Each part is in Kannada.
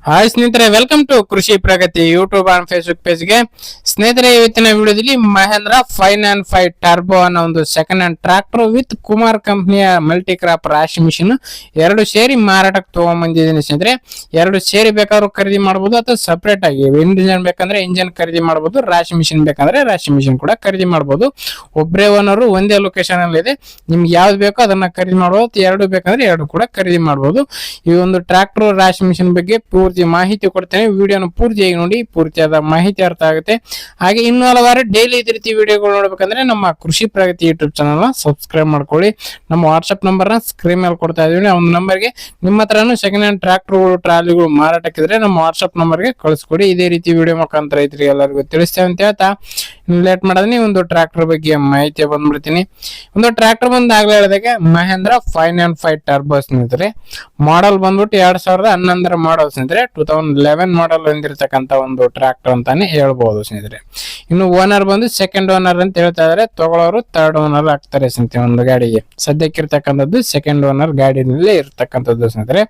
ಹಾಯ್ ಸ್ನೇಹಿತರೆ, ವೆಲ್ಕಮ್ ಟು ಕೃಷಿ ಪ್ರಗತಿ ಯೂಟ್ಯೂಬ್ ಅಂಡ್ ಫೇಸ್ಬುಕ್ ಪೇಜ್ ಗೆ. ಸ್ನೇಹಿತರೆ, ಇವತ್ತಿನ ವಿಡಿಯೋದಲ್ಲಿ ಮಹೇಂದ್ರ 595 ಟರ್ಬೋ ಅನ್ನೋ ಒಂದು second hand tractor with Kumar ಕಂಪನಿಯ ಮಲ್ಟಿ ಕ್ರಾಪ್ ರಾಶಿ ಮಿಷಿನ್ 2 ಸೇರಿ ಮಾರಾಟಕ್ಕೆ ತಗೊಂಡ್ಬಂದಿದ್ದೀನಿ. ಸ್ನೇಹಿತರೆ, 2 ಸೇರಿ ಬೇಕಾದ್ರೂ ಖರೀದಿ ಮಾಡಬಹುದು ಅಥವಾ ಸಪರೇಟ್ ಆಗಿ ಇಂಜಿನ್ ಬೇಕಂದ್ರೆ ಇಂಜಿನ್ ಖರೀದಿ ಮಾಡಬಹುದು, ರಾಶಿ ಮಿಷಿನ್ ಬೇಕಂದ್ರೆ ರಾಶಿ ಮಿಷಿನ್ ಕೂಡ ಖರೀದಿ ಮಾಡಬಹುದು. ಒಬ್ಬರೇ ಓನರ್ ಒಂದೇ ಲೊಕೇಶನ್ ಅಲ್ಲಿ ಇದೆ. ನಿಮ್ಗೆ ಯಾವ್ದು ಬೇಕೋ ಅದನ್ನ ಖರೀದಿ ಮಾಡಬಹುದು. 2 ಬೇಕಂದ್ರೆ 2 ಕೂಡ ಖರೀದಿ ಮಾಡಬಹುದು. ಈ ಒಂದು ಟ್ರಾಕ್ಟರ್ ರಾಶಿ ಮಿಷಿನ್ ಬಗ್ಗೆ ಪೂರ್ತಿ ಮಾಹಿತಿ ಕೊಡ್ತೇನೆ. ವಿಡಿಯೋನ ಪೂರ್ತಿಯಾಗಿ ನೋಡಿ, ಪೂರ್ತಿಯಾದ ಮಾಹಿತಿ ಅರ್ಥ ಆಗುತ್ತೆ. ಹಾಗೆ ಇನ್ನೂ ಹಲವಾರು ಡೈಲಿ ಇದೇ ರೀತಿ ವಿಡಿಯೋಗಳು ನೋಡ್ಬೇಕಂದ್ರೆ ನಮ್ಮ ಕೃಷಿ ಪ್ರಗತಿ ಯೂಟ್ಯೂಬ್ ಚಾನಲ್ ನ ಸಬ್ಸ್ಕ್ರೈಬ್ ಮಾಡ್ಕೊಳ್ಳಿ. ನಮ್ಮ ವಾಟ್ಸ್ಆಪ್ ನಂಬರ್ ನ ಸ್ಕ್ರೀನ್ ಮೇಲೆ ಕೊಡ್ತಾ ಇದೀವಿ. ಆ ಒಂದು ನಂಬರ್ಗೆ ನಿಮ್ಮ ಹತ್ರನೂ ಸೆಕೆಂಡ್ ಹ್ಯಾಂಡ್ ಟ್ರಾಕ್ಟರ್ಗಳು ಟ್ರಾಲಿಗಳು ಮಾರಾಟಕ್ಕಿದ್ರೆ ನಮ್ಮ ವಾಟ್ಸ್ಆಪ್ ನಂಬರ್ಗೆ ಕಳಿಸ್ಕೊಡಿ. ಇದೇ ರೀತಿ ವಿಡಿಯೋ ಮುಖಾಂತರ ರೈತರಿಗೆ ಎಲ್ಲರಿಗೂ ತಿಳಿಸ್ತೇವೆ ಅಂತ ಹೇಳ್ತಾ ಲೇಟ್ ಮಾಡದೆ ಒಂದು ಟ್ರಾಕ್ಟರ್ ಬಗ್ಗೆ ಮಾಹಿತಿ ಬಂದ್ಬಿಡ್ತೀನಿ. ಒಂದು ಟ್ರಾಕ್ಟರ್ ಬಂದು ಆಗ್ಲೇ ಹೇಳಿದಾಗ ಮಹೇಂದ್ರ 595 ಟರ್ಬೋ ಸ್ನೇಹಿತರೆ. ಮಾಡಲ್ ಬಂದ್ಬಿಟ್ಟು 2011 ಮಾಡಲ್ ಸ್ನೇಹಿತರೆ. 2011 ಮಾಡಲ್ ಹೊಂದಿರತಕ್ಕಂತ ಒಂದು ಟ್ರಾಕ್ಟರ್ ಅಂತಾನೆ ಹೇಳ್ಬಹುದು ಸ್ನೇಹಿತರೆ. ಇನ್ನು ಓನರ್ ಬಂದು ಸೆಕೆಂಡ್ ಓನರ್ ಅಂತ ಹೇಳ್ತಾ ಇದಾರೆ. ತಗೊಳ್ಳೋರು ಥರ್ಡ್ ಓನರ್ ಆಗ್ತಾರೆ ಸ್ನೇಹಿತರೆ. ಒಂದು ಗಾಡಿಗೆ ಸದ್ಯಕ್ಕೆ ಇರ್ತಕ್ಕಂಥದ್ದು ಸೆಕೆಂಡ್ ಓನರ್ ಗಾಡಿನಲ್ಲಿ ಇರ್ತಕ್ಕಂಥದ್ದು ಸ್ನೇಹಿತರೆ.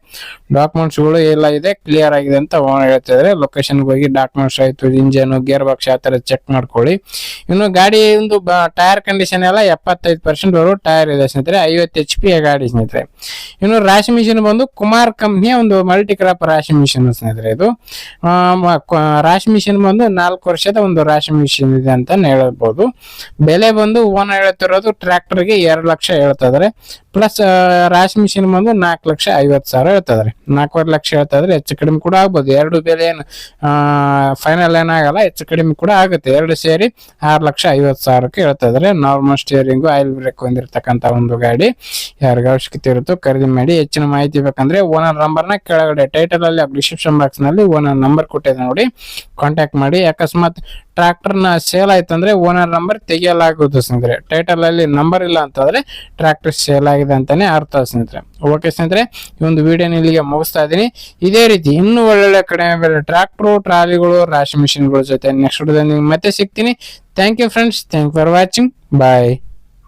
ಡಾಕ್ಯುಮೆಂಟ್ಸ್ ಗಳು ಎಲ್ಲ ಇದೆ, ಕ್ಲಿಯರ್ ಆಗಿದೆ ಅಂತ ಓನರ್ ಹೇಳ್ತಾ ಇದಾರೆ. ಲೊಕೇಶನ್ ಹೋಗಿ ಡಾಕ್ಯುಮೆಂಟ್ಸ್ ಆಯ್ತು, ಇಂಜನ್, ಗೇರ್ ಬಾಕ್ಸ್ ಆ ತರ ಚೆಕ್ ಮಾಡ್ಕೊಳ್ಳಿ. ಇನ್ನು ಗಾಡಿ ಒಂದು ಟೈರ್ ಕಂಡೀಷನ್ ಎಲ್ಲ 75% ವರೆಗೂ ಟೈರ್ ಇದೆ ಸ್ನೇಹಿತರೆ. 50 HP ಗಾಡಿ ಸ್ನೇಹಿತರೆ. ಇನ್ನು ರಾಶಿ ಮಿಷಿನ್ ಬಂದು ಕುಮಾರ್ ಕಂಪ್ನಿಯ ಒಂದು ಮಲ್ಟಿ ಕ್ರಾಪ್ ರಾಶಿ ಮಿಷಿನ್ ಸ್ನೇಹಿತರೆ. ಇದು ರಾಶಿ ಮಿಷಿನ್ ಬಂದು 4 ವರ್ಷದ ಒಂದು ರಾಶಿ ಮಿಷಿನ್ ಇದೆ ಅಂತ ಹೇಳ್ಬಹುದು. ಬೆಲೆ ಬಂದು ಓನರ್ ಹೇಳ್ತಿರೋದು ಟ್ರಾಕ್ಟರ್ಗೆ 2 ಲಕ್ಷ ಹೇಳ್ತಾ ಇದಾರೆ. ಪ್ಲಸ್ ರಾಶಿ ಮಿಷಿನ್ ಬಂದು 4,50,000 ಹೇಳ್ತಾ ಇದಾರೆ. 4.5 ಲಕ್ಷ ಹೇಳ್ತಾ ಇದ್ರೆ ಹೆಚ್ಚು ಕಡಿಮೆ ಕೂಡ ಆಗ್ಬೋದು. 2 ಬೆಲೆ ಏನು ಫೈನಲ್ ಏನಾಗಲ್ಲ, ಹೆಚ್ಚು ಕಡಿಮೆ ಕೂಡ ಆಗುತ್ತೆ. 2 ಸೇರಿ 6,50,000 ಹೇಳ್ತಾ ಇದಾರೆ. ನಾರ್ಮಲ್ ಸ್ಟೇರಿಂಗ್, ಆಯಿಲ್ ಬ್ರೇಕ್ ಹೊಂದಿರತಕ್ಕಂತ ಒಂದು ಗಾಡಿ. ಯಾರಿಗ ಅವಶ್ಯಕತೆ ಇರುತ್ತೋ ಖರೀದಿ ಮಾಡಿ. ಹೆಚ್ಚಿನ ಮಾಹಿತಿ ಬೇಕಂದ್ರೆ ಓನರ್ ನಂಬರ್ ನ ಕೆಳಗಡೆ ಟೈಟಲ್ ಅಲ್ಲಿ ಡಿಸ್ಕ್ರಿಪ್ಷನ್ ಬಾಕ್ಸ್ ನಲ್ಲಿ ಓನರ್ ನಂಬರ್ ಕೊಟ್ಟಿದೆ ನೋಡಿ, ಕಾಂಟ್ಯಾಕ್ಟ್ ಮಾಡಿ. ಅಕಸ್ಮಾತ್ ಟ್ರಾಕ್ಟರ್ ನ ಸೇಲ್ ಆಯ್ತು ಅಂದ್ರೆ ಓನರ್ ನಂಬರ್ ತೆಗೆಯಲಾಗುವುದು ಸ್ನೇಹಿತರೆ. ಟೈಟಲ್ ಅಲ್ಲಿ ನಂಬರ್ ಇಲ್ಲ ಅಂತಂದ್ರೆ ಟ್ರಾಕ್ಟರ್ ಸೇಲ್ ಆಗಿದೆ ಅಂತಾನೆ ಅರ್ಥ ಸ್ನೇಹಿತರೆ. ಓಕೆ ಸ್ನೇಹಿತರೆ, ಈ ಒಂದು ವಿಡಿಯೋನ ಇಲ್ಲಿಗೆ ಮುಗಿಸ್ತಾ ಇದೀನಿ. ಇದೇ ರೀತಿ ಇನ್ನೂ ಒಳ್ಳೊಳ್ಳೆ ಕಡಿಮೆ ಬೆಲೆ ಟ್ರಾಕ್ಟರ್, ಟ್ರಾಲಿಗಳು, ರಾಶಿ ಮಿಷಿನ್ಗಳ ಜೊತೆ ನೆಕ್ಸ್ಟ್ ವಿಡಿಯೋದಲ್ಲಿ ಮತ್ತೆ ಸಿಗ್ತೀನಿ. Thank you friends, thank for watching. Bye.